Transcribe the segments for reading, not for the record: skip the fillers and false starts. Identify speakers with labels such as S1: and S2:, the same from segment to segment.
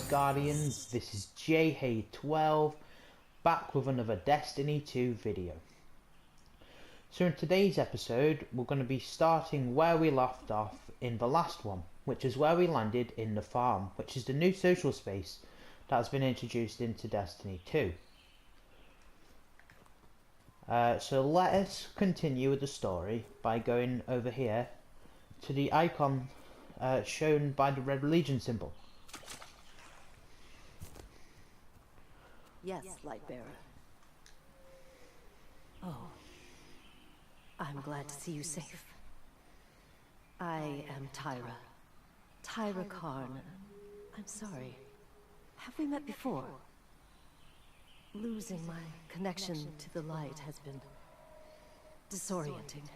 S1: Guardians, this is JHey12 back with another Destiny 2 video. So in today's episode we're going to be starting where we left off in the last one, which is where we landed in the farm, which is the new social space that has been introduced into Destiny 2. So let us continue with the story by going over here to the icon shown by the Red Legion symbol.
S2: Yes, Lightbearer. Oh, I'm glad to see you safe. I am Tyra. Tyra Karn. I'm sorry. Have we met before? Losing my connection to the light has been disorienting.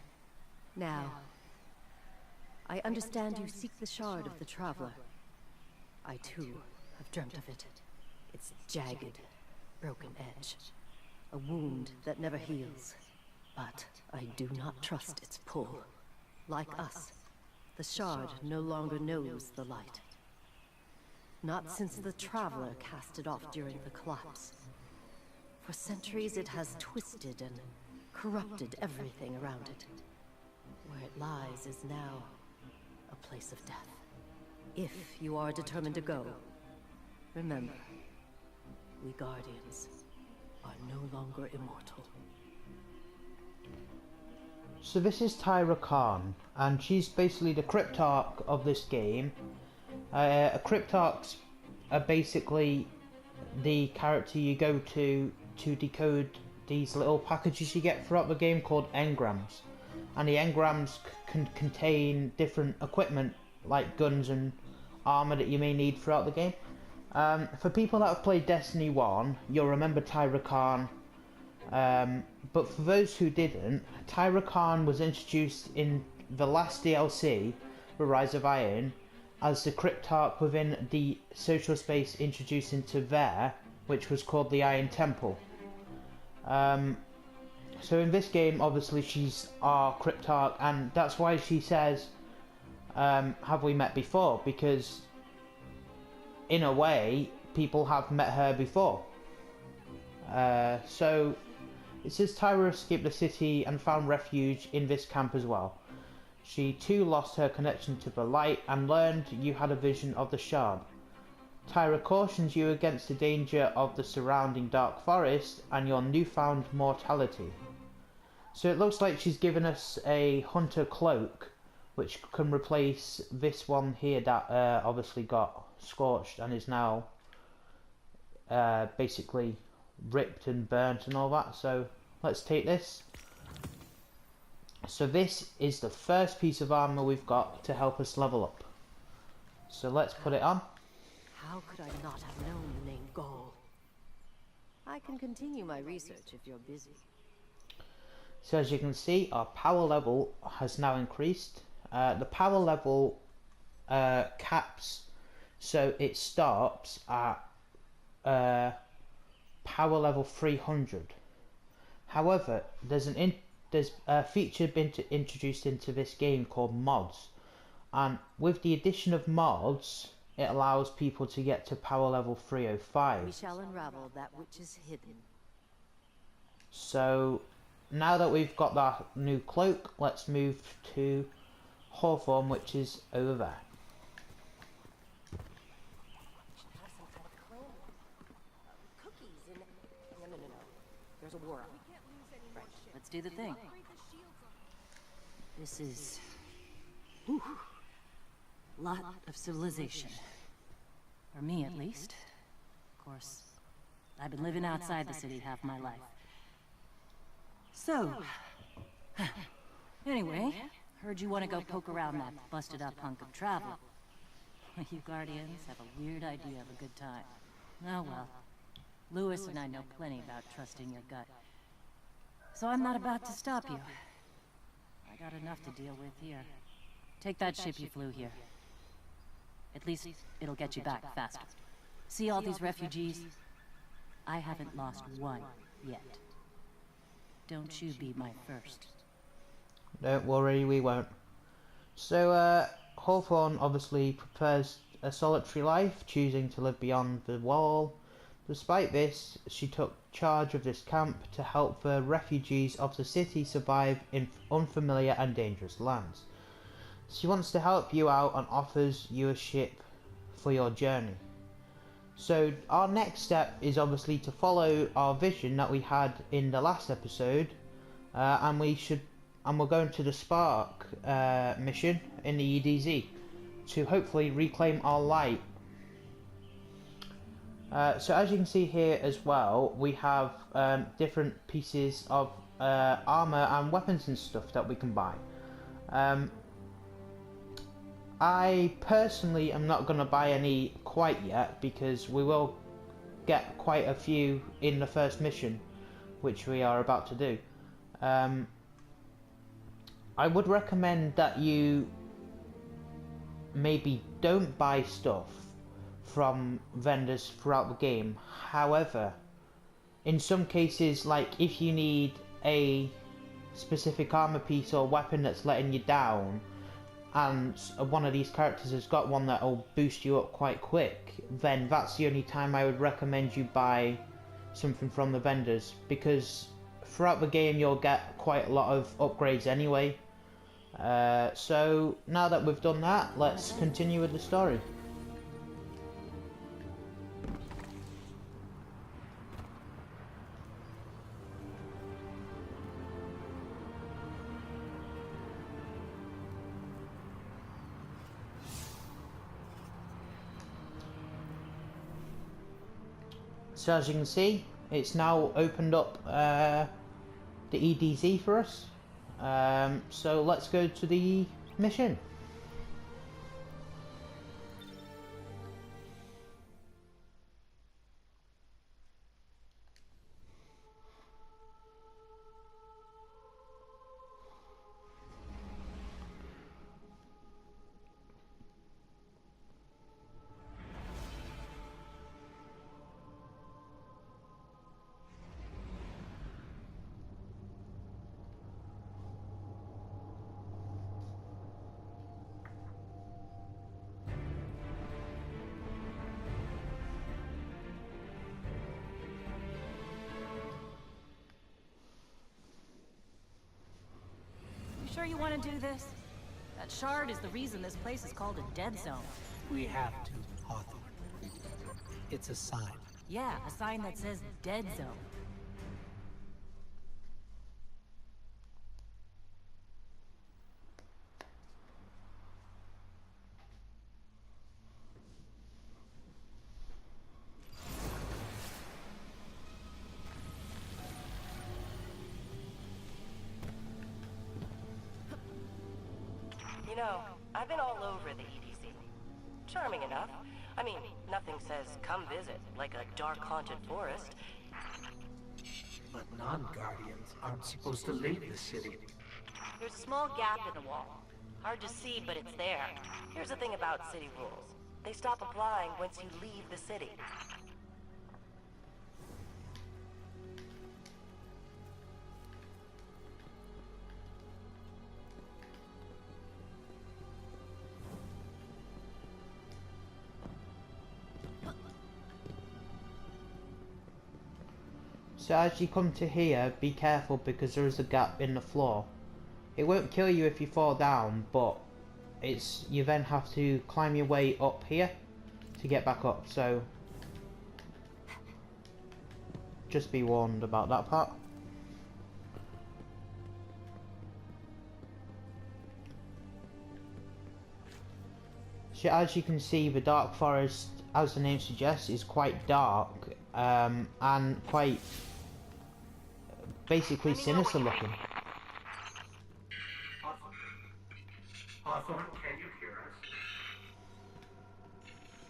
S2: Now, I understand you seek the shard of the Traveler. I too have dreamt of it. Its jagged, broken edge. A wound that never heals. But I do not trust its pull. Like us, the shard no longer knows the light. Not since the Traveler cast it off during the collapse. For centuries it has twisted and corrupted everything around it. Where it lies is now a place of death. If you are determined to go, remember, we Guardians are no longer immortal.
S1: So this is Tyra Karn, and she's basically the Cryptarch of this game. Cryptarchs are basically the character you go to decode these little packages you get throughout the game called engrams. And the engrams can contain different equipment like guns and armor that you may need throughout the game. For people that have played Destiny 1, you'll remember Tyra Karn. But for those who didn't, Tyra Karn was introduced in the last DLC, The Rise of Iron, as the Cryptarch within the social space introduced into there, which was called the Iron Temple. So in this game, obviously she's our Cryptarch, and that's why she says, have we met before? Because in a way, people have met her before. So it says Tyra escaped the city and found refuge in this camp as well. She too lost her connection to the light and learned you had a vision of the shard. Tyra cautions you against the danger of the surrounding dark forest and your newfound mortality. So it looks like she's given us a hunter cloak, which can replace this one here that obviously got scorched and is now basically ripped and burnt and all that. So let's take this. So this is the first piece of armor we've got to help us level up. So let's put it on.
S2: How could I not have known the name Gaul? I can continue my research if you're busy.
S1: So as you can see, our power level has now increased. The power level caps, so it starts at power level 300. However, there's a feature been introduced into this game called mods, and with the addition of mods, it allows people to get to power level 305.
S2: We shall unravel that which is hidden.
S1: So now that we've got that new cloak, let's move to Hawthorne, which is over there.
S2: There's a war on. Right, let's do the thing. This is lot of civilization. For me, at least. Of course, I've been living outside the city half my life. So, anyway, heard you want to go poke around that busted-up hunk of travel. You Guardians have a weird idea of a good time. Oh well. Lewis and I know plenty about trusting your gut. So I'm not about to stop you. I got enough to deal with here. Take that ship you flew here. At least it'll get you back faster. See all these refugees? I haven't lost one yet. Don't you be my first.
S1: Don't worry, we won't. So Hawthorne obviously prepares a solitary life, choosing to live beyond the wall. Despite this, she took charge of this camp to help the refugees of the city survive in unfamiliar and dangerous lands. She wants to help you out and offers you a ship for your journey. So our next step is obviously to follow our vision that we had in the last episode, and we're going to the Spark mission in the EDZ to hopefully reclaim our light. So as you can see here as well, we have different pieces of armor and weapons and stuff that we can buy. I personally am not going to buy any quite yet, because we will get quite a few in the first mission, which we are about to do. I would recommend that you maybe don't buy stuff from vendors throughout the game. However, in some cases, like if you need a specific armor piece or weapon that's letting you down, and one of these characters has got one that will boost you up quite quick, then that's the only time I would recommend you buy something from the vendors, because throughout the game you'll get quite a lot of upgrades anyway. So now that we've done that, let's continue with the story. So as you can see, it's now opened up the EDZ for us. So let's go to the mission.
S2: Sure you want to do this? That shard is the reason this place is called a dead zone.
S3: We have to, Hawthorne. It's a sign.
S2: Yeah, a sign that says dead zone.
S4: You know, I've been all over the EDZ. Charming enough. I mean, nothing says come visit like a dark haunted forest.
S3: But non-Guardians aren't supposed to leave the city.
S4: There's a small gap in the wall. Hard to see, but it's there. Here's the thing about city rules. They stop applying once you leave the city.
S1: So as you come to here, be careful because there is a gap in the floor. It won't kill you if you fall down, but you then have to climb your way up here to get back up, so just be warned about that part. So as you can see, the Dark Forest, as the name suggests, is quite dark and quite basically sinister looking.
S3: Hawthorne, can you hear us?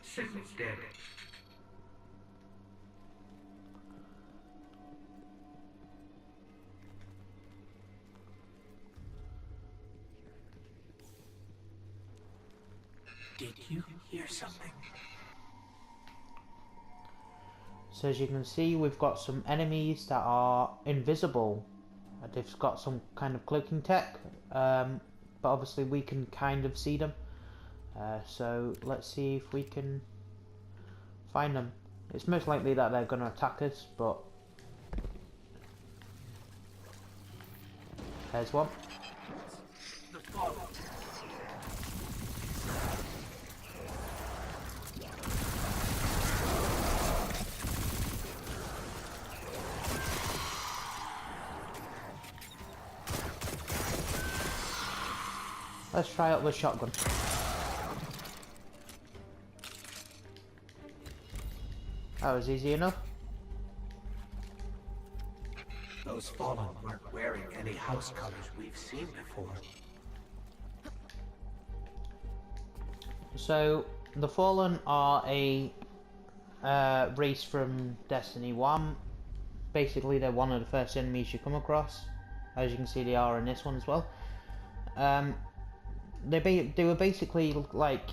S3: Signal's dead. Did you hear something?
S1: So as you can see, we've got some enemies that are invisible. They've got some kind of cloaking tech, but obviously we can kind of see them. So let's see if we can find them. It's most likely that they're going to attack us, but there's one. Let's try out the shotgun. That was easy enough.
S3: Those fallen weren't wearing any house colors we've seen before.
S1: So, the Fallen are a race from Destiny 1. Basically, they're one of the first enemies you come across. As you can see, they are in this one as well. They were basically like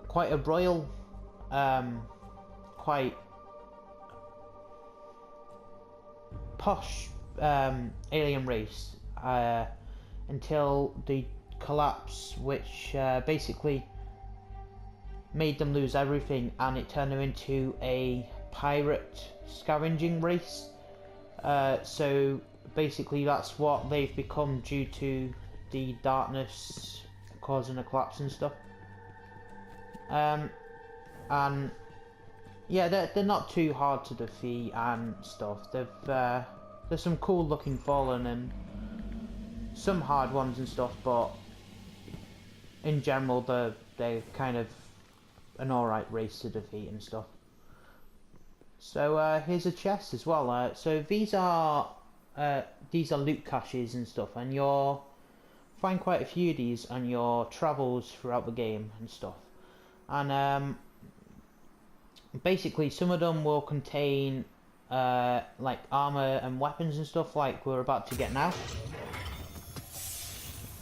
S1: quite a royal, quite posh alien race until the collapse, which basically made them lose everything, and it turned them into a pirate scavenging race. So basically that's what they've become due to the darkness causing a collapse and stuff. And yeah, they're not too hard to defeat and stuff. There's some cool looking Fallen and some hard ones and stuff, but in general they're kind of an alright race to defeat and stuff. So here's a chest as well. So these are loot caches and stuff, and you'll find quite a few of these on your travels throughout the game and stuff. And basically some of them will contain like armor and weapons and stuff, like we're about to get now.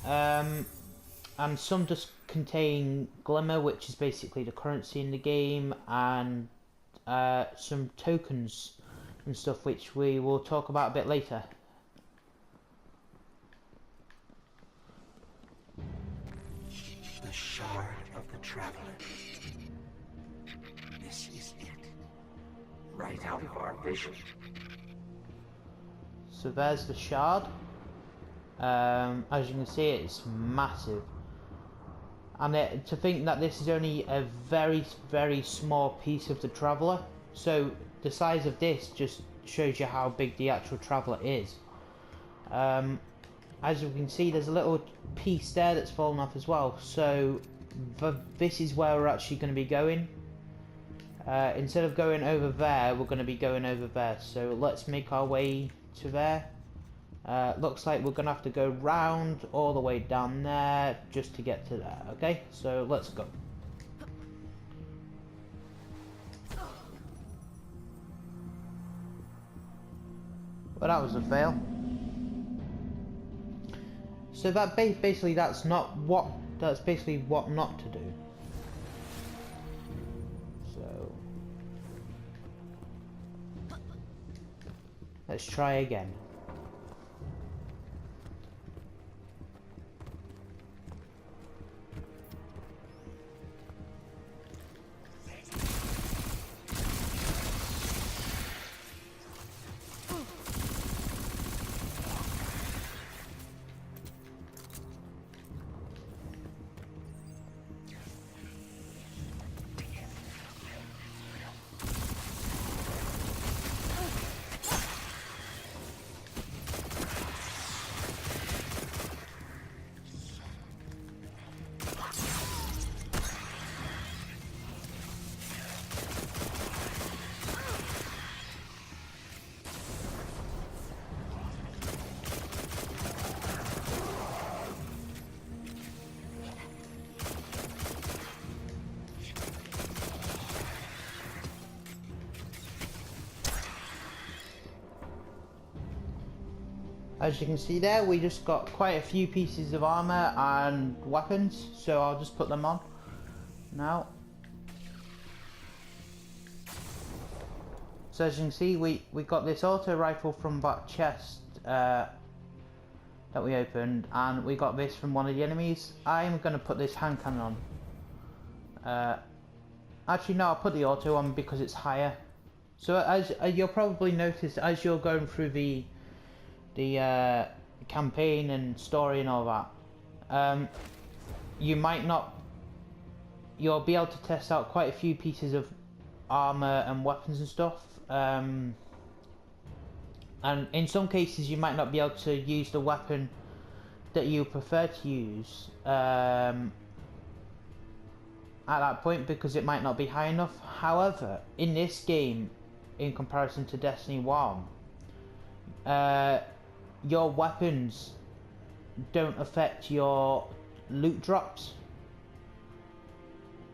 S1: And some just contain glimmer, which is basically the currency in the game, and some tokens and stuff, which we will talk about a bit later.
S3: The shard of the traveler. This is it. Right out of our vision.
S1: So there's the shard. As you can see, it's massive. And to think that this is only a very, very small piece of the Traveller. So the size of this just shows you how big the actual Traveller is. As you can see, there's a little piece there that's fallen off as well. So this is where we're actually going to be going. Instead of going over there, we're going to be going over there. So let's make our way to there. Looks like we're going to have to go round all the way down there just to get to there. Okay, so let's go. Well, that was a fail. So that basically that's basically what not to do. So let's try again. As you can see there, we just got quite a few pieces of armor and weapons, so I'll just put them on now. So as you can see, we got this auto rifle from that chest that we opened, and we got this from one of the enemies. I'm going to put this hand cannon on. Actually, no, I'll put the auto on because it's higher. So as you'll probably notice, as you're going through the campaign and story and all that, you'll be able to test out quite a few pieces of armor and weapons and stuff. And in some cases you might not be able to use the weapon that you prefer to use at that point because it might not be high enough. However, in this game, in comparison to Destiny 1, your weapons don't affect your loot drops.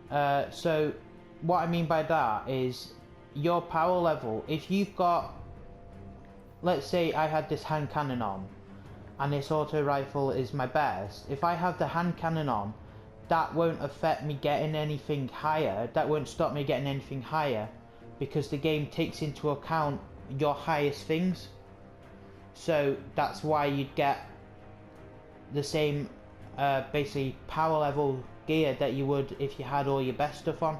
S1: So what I mean by that is your power level. If you've got, let's say I had this hand cannon on and this auto rifle is my best, if I have the hand cannon on, that won't affect me getting anything higher, that won't stop me getting anything higher, because the game takes into account your highest things. So that's why you'd get the same basically power level gear that you would if you had all your best stuff on.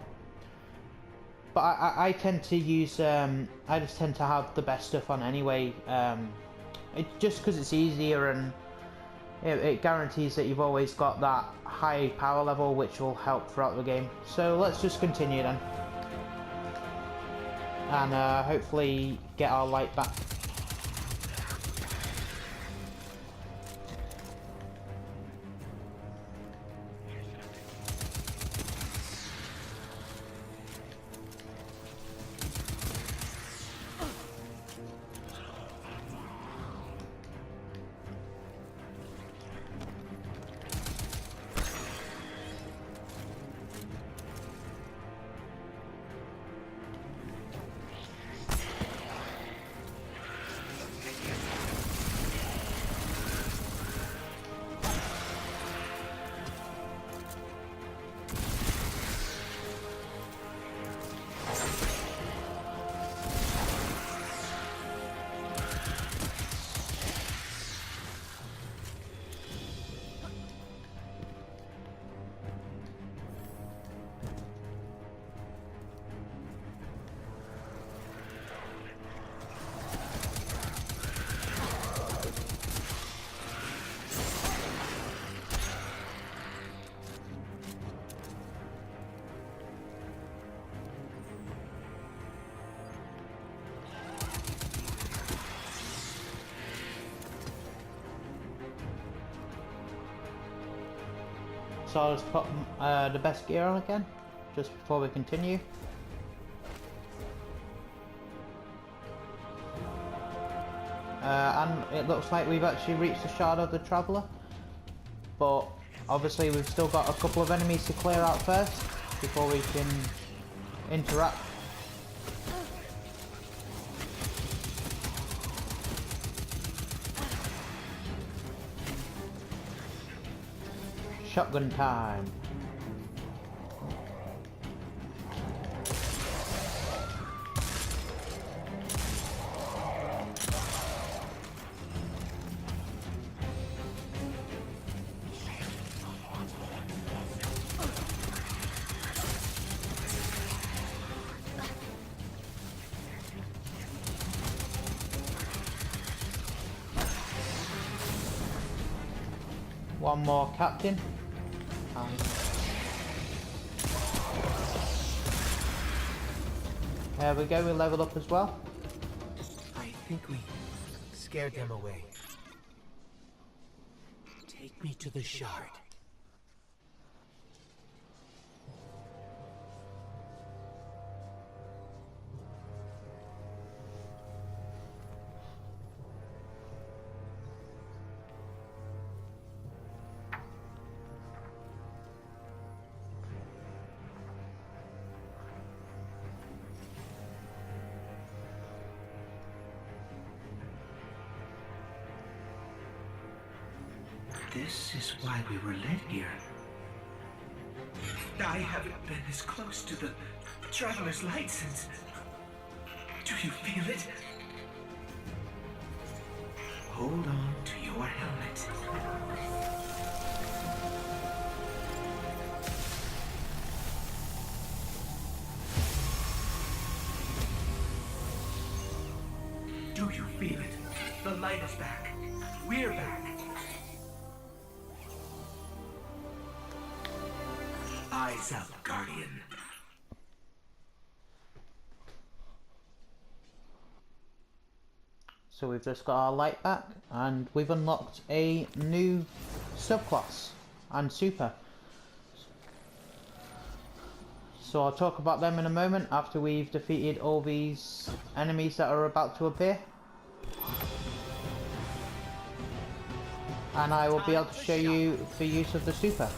S1: But I tend to use, I just tend to have the best stuff on anyway, just because it's easier, and it guarantees that you've always got that high power level, which will help throughout the game. So let's just continue then, and hopefully get our light back. So let's put the best gear on again, just before we continue. And it looks like we've actually reached the Shard of the Traveler, but obviously we've still got a couple of enemies to clear out first before we can interact. Shotgun time. One more captain. There we go, we leveled up as well.
S3: I think we scared them away. Take me to the Shard. This is why we were led here. I haven't been as close to the Traveler's Light since... Do you feel it? Hold on to your your helmet. Do you feel it? The light is back. We're back. Eyes up, Guardian.
S1: So we've just got our light back, and we've unlocked a new subclass and super. So I'll talk about them in a moment after we've defeated all these enemies that are about to appear. And I will be able to show you the use of the super.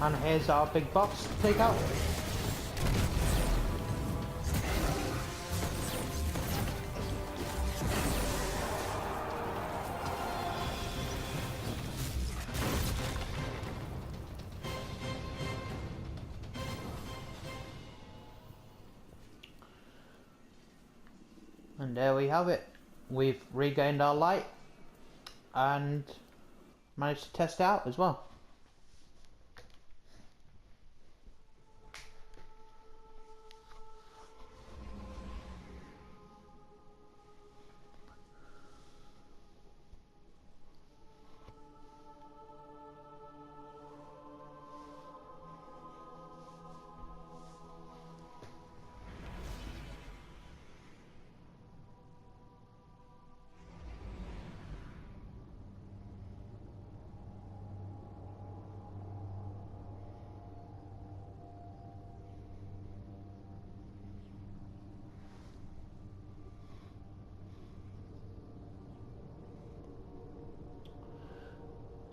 S1: And here's our big boss to take out. And there we have it. We've regained our light and managed to test it out as well.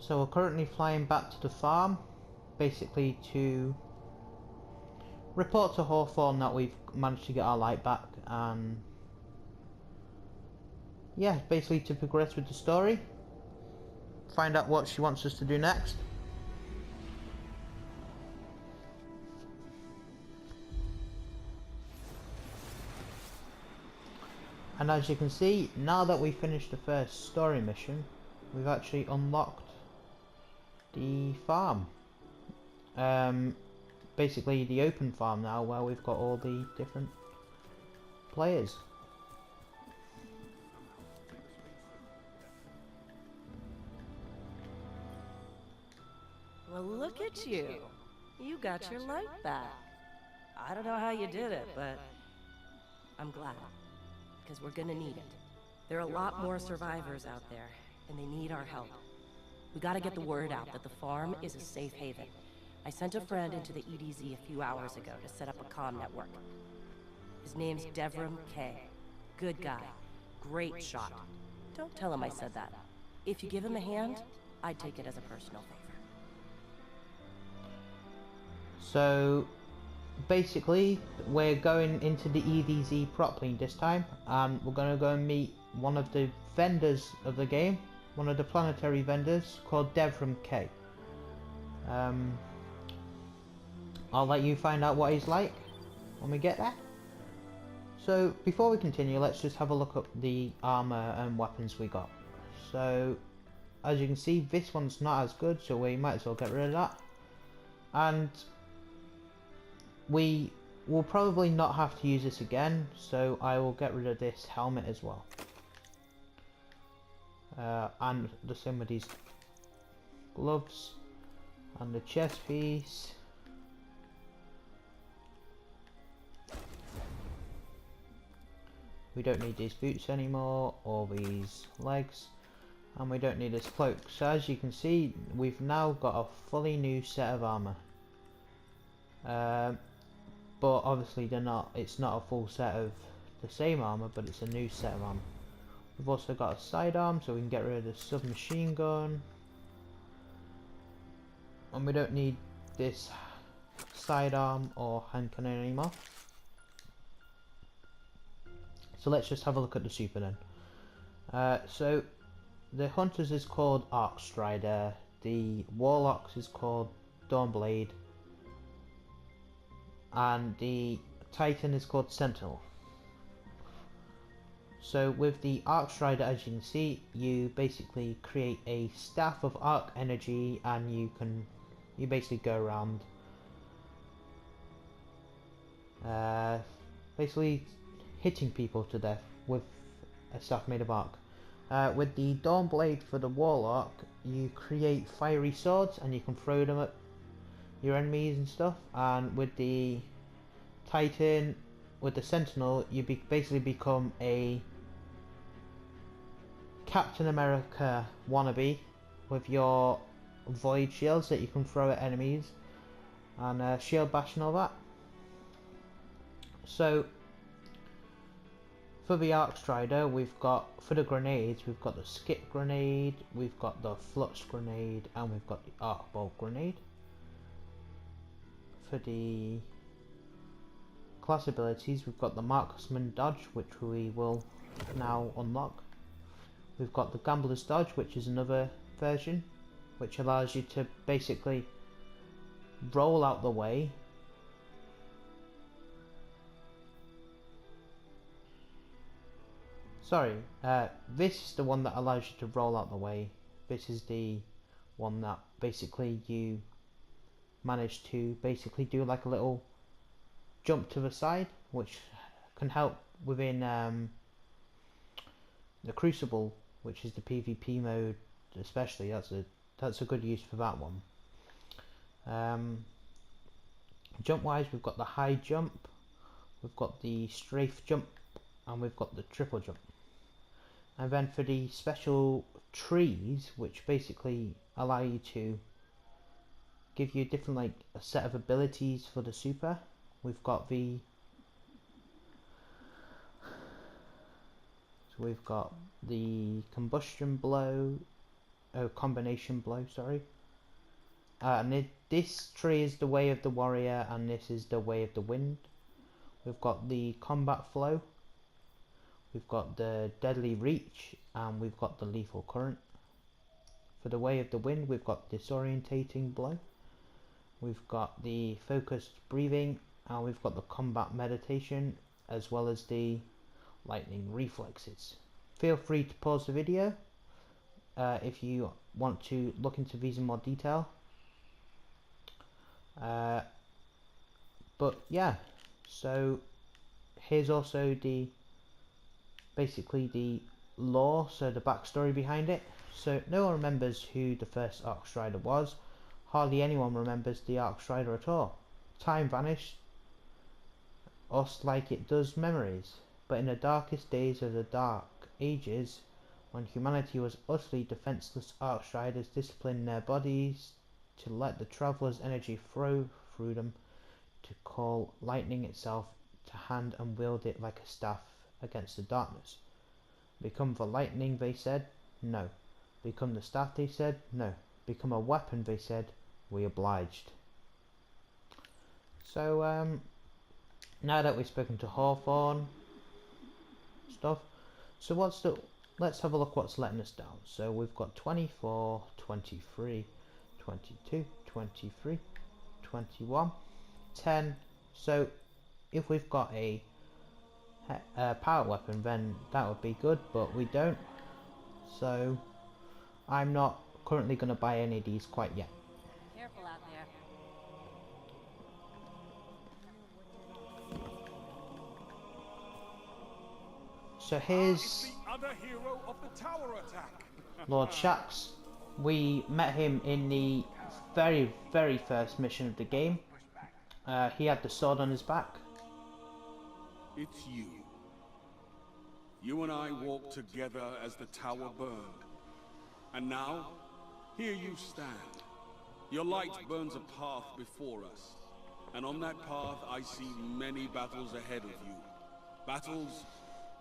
S1: So we're currently flying back to the farm, basically to report to Hawthorne that we've managed to get our light back, and yeah, basically to progress with the story, find out what she wants us to do next. And as you can see, now that we've finished the first story mission, we've actually unlocked the farm. Basically the open farm now, where we've got all the different players.
S4: Well, look at you. You got your light back. I don't know how you did it, but I'm glad. Because we're gonna need it. There are a lot more survivors out there, and they need our help. We gotta get the word out that the farm is a safe haven. I sent a friend into the EDZ a few hours ago to set up a comm network. His name's Devram K. Good guy. Great shot. Don't tell him I said that. If you give him a hand, I'd take it as a personal favor.
S1: So basically we're going into the EDZ properly this time, and we're going to go and meet one of the vendors of the game, one of the planetary vendors called Devram K. I'll let you find out what he's like when we get there. So before we continue, let's just have a look at the armor and weapons we got. So as you can see, this one's not as good, so we might as well get rid of that. And we will probably not have to use this again, so I will get rid of this helmet as well. And the same with these gloves and the chest piece. We don't need these boots anymore, or these legs, and we don't need this cloak. So as you can see, we've now got a fully new set of armor. But obviously it's not a full set of the same armor, but it's a new set of armor. We've also got a sidearm, so we can get rid of the submachine gun. And we don't need this sidearm or hand cannon anymore. So let's just have a look at the super then. So the Hunters is called Arcstrider, the Warlocks is called Dawnblade, and the Titan is called Sentinel. So with the Arcstrider, as you can see, you basically create a staff of arc energy, and you basically go around basically hitting people to death with a staff made of arc. With the Dawnblade for the Warlock, you create fiery swords and you can throw them at your enemies and stuff. And with the Titan, with the Sentinel, you basically become a Captain America wannabe with your void shields that you can throw at enemies, and shield bash and all that. So for the Arcstrider, we've got, for the grenades, we've got the skip grenade, we've got the flux grenade, and we've got the arc bolt grenade. For the class abilities, we've got the Marksman dodge, which we will now unlock. We've got the Gambler's dodge, which is another version, which allows you to basically roll out the way. Sorry, this is the one that allows you to roll out the way. This is the one that basically you manage to basically do like a little jump to the side, which can help within the Crucible, which is the PvP mode especially. That's a good use for that one. Jump wise, we've got the high jump, we've got the strafe jump, and we've got the triple jump. And then for the special trees, which basically allow you to give you different, like a set of abilities for the super, we've got the combustion blow, combination blow, sorry. And this tree is the way of the warrior, and this is the way of the wind. We've got the combat flow, we've got the deadly reach, and we've got the lethal current. For the way of the wind, we've got disorientating blow, we've got the focused breathing, and we've got the combat meditation, as well as the lightning reflexes. Feel free to pause the video if you want to look into these in more detail. But yeah, so here's also basically the lore, so the backstory behind it. So no one remembers who the first Arcstrider was. Hardly anyone remembers the Arcstrider at all. Time vanished, us like it does memories. But in the darkest days of the Dark Ages, when humanity was utterly defenseless, Arcstriders disciplined their bodies to let the traveller's energy flow through them, to call lightning itself to hand and wield it like a staff against the darkness. Become the lightning, they said, no. Become the staff, they said, no. Become a weapon, they said, we obliged. So now that we've spoken to Hawthorne stuff, so let's have a look what's letting us down. So we've got 24, 23, 22, 23, 21, 10. So if we've got a power weapon, then that would be good, but we don't. So I'm not currently going to buy any of these quite yet.
S2: Careful out there.
S1: So here's
S5: the other hero of the tower attack.
S1: Lord Shaxx. We met him in the very, very first mission of the game. He had the sword on his back.
S5: It's you. You and I walked together as the tower burned. And now, here you stand. Your light burns a path before us. And on that path, I see many battles ahead of you. Battles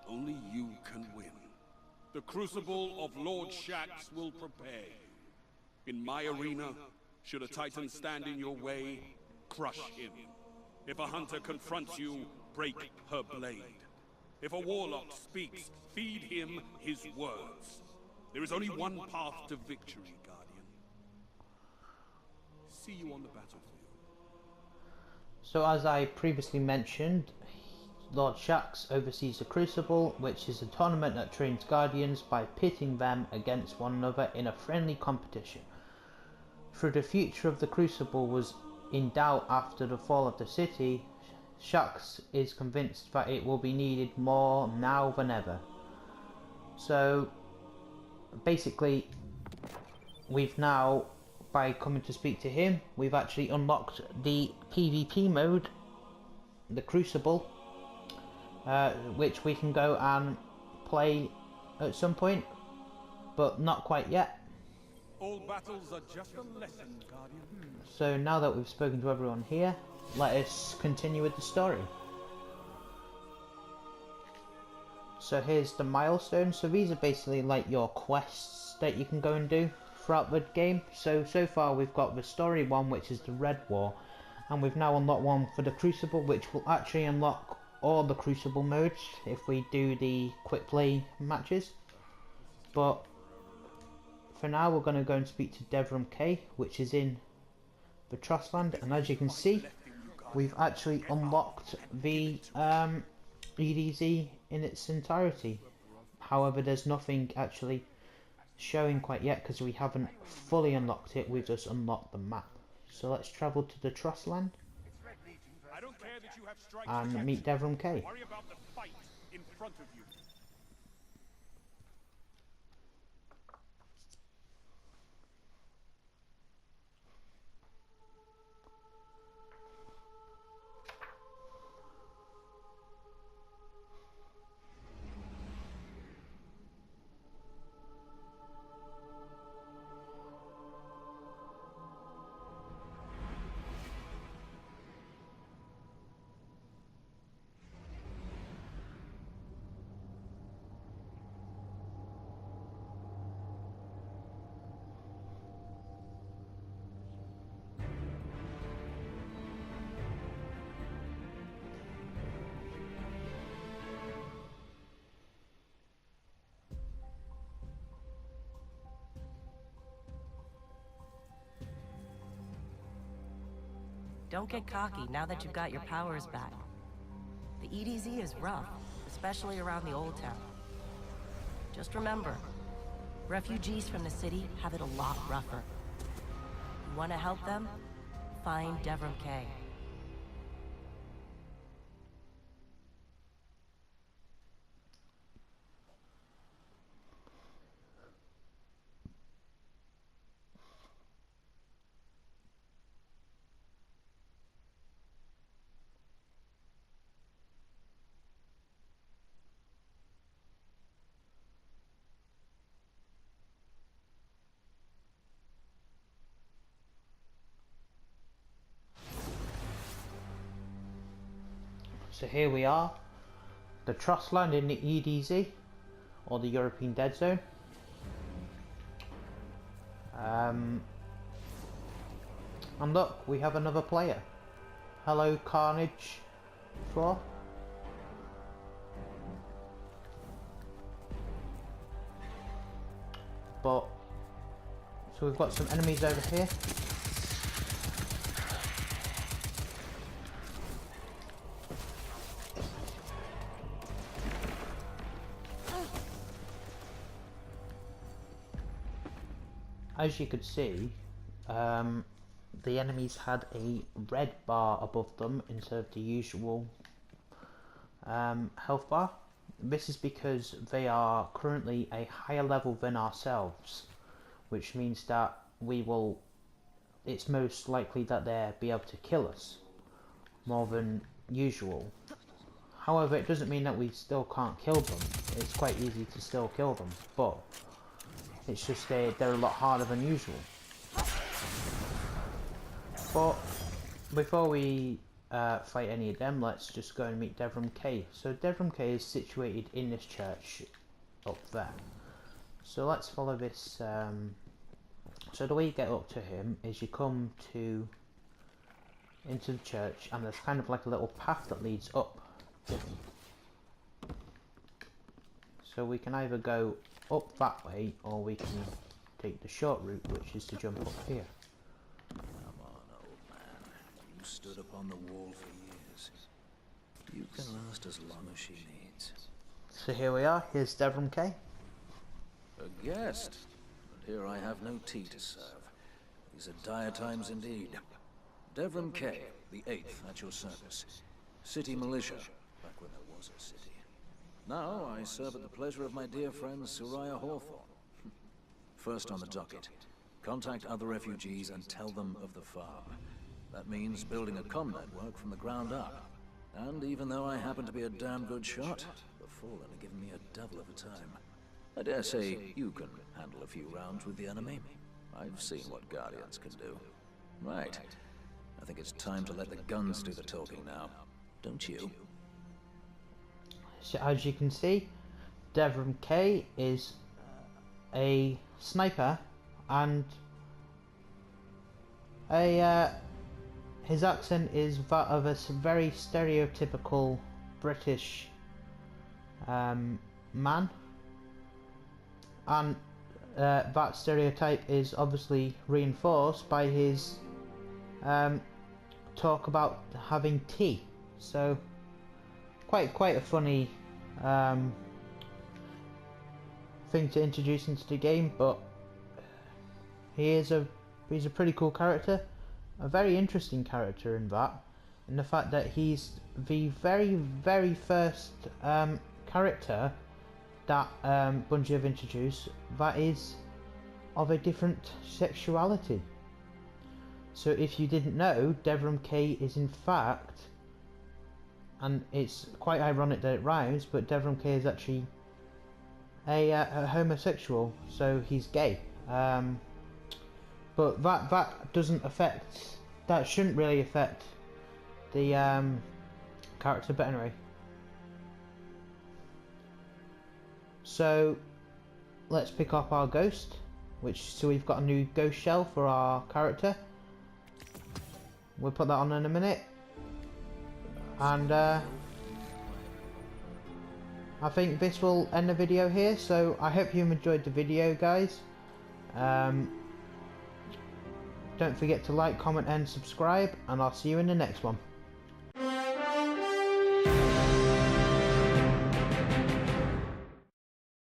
S5: only you can win. The crucible of Lord Shaxx will prepare you. In my arena, should a Titan stand in your way, crush him. If a hunter confronts you, break her blade. If a warlock speaks, feed him his words. There is only one path to victory, Guardian. See you on the battlefield.
S1: So as I previously mentioned, Lord Shaxx oversees the Crucible, which is a tournament that trains Guardians by pitting them against one another in a friendly competition. Through the future of the Crucible was in doubt after the fall of the city, Shaxx is convinced that it will be needed more now than ever. So basically, we've now, by coming to speak to him, we've actually unlocked the PvP mode, the Crucible, which we can go and play at some point, but not quite yet.
S5: All battles are just a lesson, Guardian.
S1: So now that we've spoken to everyone here, let us continue with the story. So here's the milestones. So these are basically like your quests that you can go and do throughout the game. So far we've got the story one, which is the Red War, and we've now unlocked one for the Crucible, which will actually unlock all the Crucible modes if we do the quick play matches. But for now we're going to go and speak to Devram K, which is in the Trustland, and as you can see, we've actually unlocked the EDZ in its entirety. However, there's nothing actually showing quite yet because we haven't fully unlocked it, we've just unlocked the map. So let's travel to the Trustland and meet Devram K.
S5: Worry about the fight in front of you.
S4: Don't get cocky now that you've got your powers back. The EDZ is rough, especially around the Old Town. Just remember, refugees from the city have it a lot rougher. You want to help them? Find Devram K.
S1: So here we are, the Trustland in the EDZ, or the European Dead Zone. And look, we have another player. Hello, Carnage 4. But, so we've got some enemies over here. As you could see, the enemies had a red bar above them instead of the usual health bar. This is because they are currently a higher level than ourselves, which means that it's most likely that they'll be able to kill us more than usual. However, it doesn't mean that we still can't kill them. It's quite easy to still kill them, but it's just they're a lot harder than usual. But before we fight any of them, let's just go and meet Devram K. So Devram K is situated in this church up there. So let's follow this. So the way you get up to him is you come into the church, and there's kind of like a little path that leads up to him. So we can either go up that way, or we can take the short route, which is to jump up here.
S6: Come on, old man. You stood upon the wall for years. You can last as long as she needs.
S1: So here we are. Here's Devram K.
S6: A guest. But here I have no tea to serve. These are dire times indeed. Devram K, the 8th at your service. City militia, back when there was a city. Now I serve at the pleasure of my dear friend Soraya Hawthorne. First on the docket, contact other refugees and tell them of the farm. That means building a comm network from the ground up. And even though I happen to be a damn good shot, the Fallen are giving me a devil of a time. I dare say you can handle a few rounds with the enemy. I've seen what Guardians can do. Right. I think it's time to let the guns do the talking now. Don't you?
S1: So as you can see, Devram K is a sniper, and his accent is that of a very stereotypical British man, and that stereotype is obviously reinforced by his talk about having tea. So quite a funny thing to introduce into the game, but he's a pretty cool character, a very interesting character in the fact that he's the very first character that Bungie have introduced that is of a different sexuality. So if you didn't know, Devram K is in fact, and it's quite ironic that it rhymes, but Devram K is actually a homosexual, so he's gay. But that doesn't affect, that shouldn't really affect the character, but anyway. So let's pick up our ghost, so we've got a new ghost shell for our character. We'll put that on in a minute, and I think this will end the video here. So I hope you enjoyed the video, guys. Don't forget to like, comment and subscribe, and I'll see you in the next one.